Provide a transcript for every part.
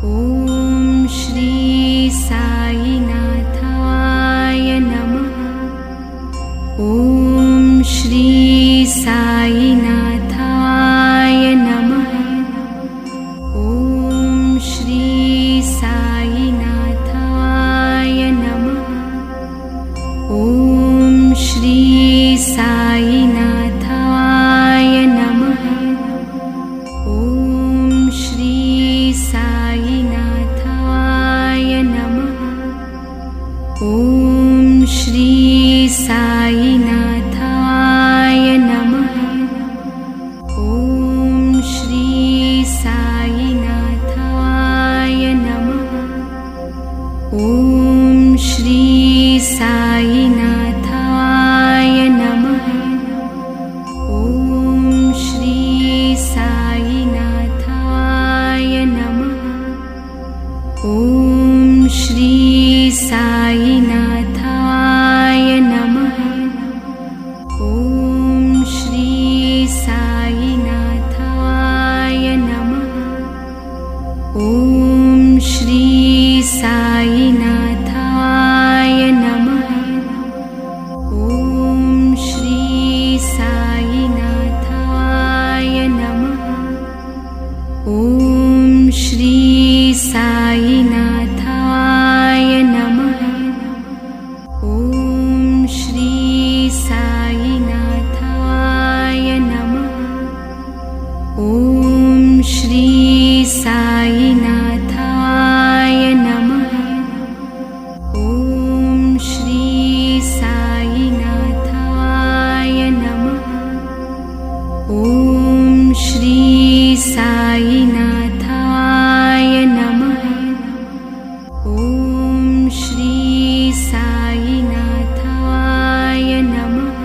ॐ श्री साईनाथाय नमः। ॐ श्री साईनाथाय नमः। ॐ श्री साईनाथाय नमः। ॐ श्री साईनाथाय नमः। ॐ श्री साईनाथाय नमः। ॐ श्री साईनाथाय नमः। ॐ श्री साईनाथाय नमः। ॐ श्री साईनाथाय नमः। ॐ श्री साईनाथाय नमः। ॐ श्री साईनाथाय नमः। ॐ श्री साईनाथाय नमः। ॐ श्री साईनाथाय नमः। ॐ श्री साईनाथाय नमः। ॐ श्री साईनाथाय नमः। ॐ श्री साईनाथाय नमः। ॐ श्री साईनाथाय नमः। ॐ श्री साईनाथाय नमः। ॐ श्री साईनाथाय नमः। ॐ श्री साईनाथाय नमः।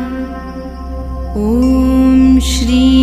ॐ श्री